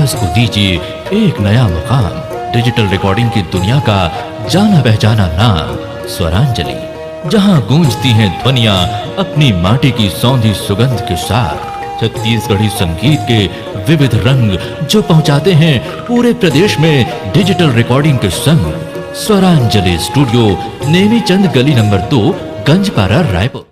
आवाज को दीजिए एक नया मुकाम। डिजिटल रिकॉर्डिंग की दुनिया का जाना पहचाना नाम स्वरांजलि, जहां गूंजती हैं ध्वनियां अपनी माटी की सौंधी सुगंध के साथ। छत्तीसगढ़ी संगीत के विविध रंग जो पहुंचाते हैं पूरे प्रदेश में डिजिटल रिकॉर्डिंग के संग। स्वरांजलि स्टूडियो, नेमीचंद गली नंबर 2, गंजपारा, रायपुर।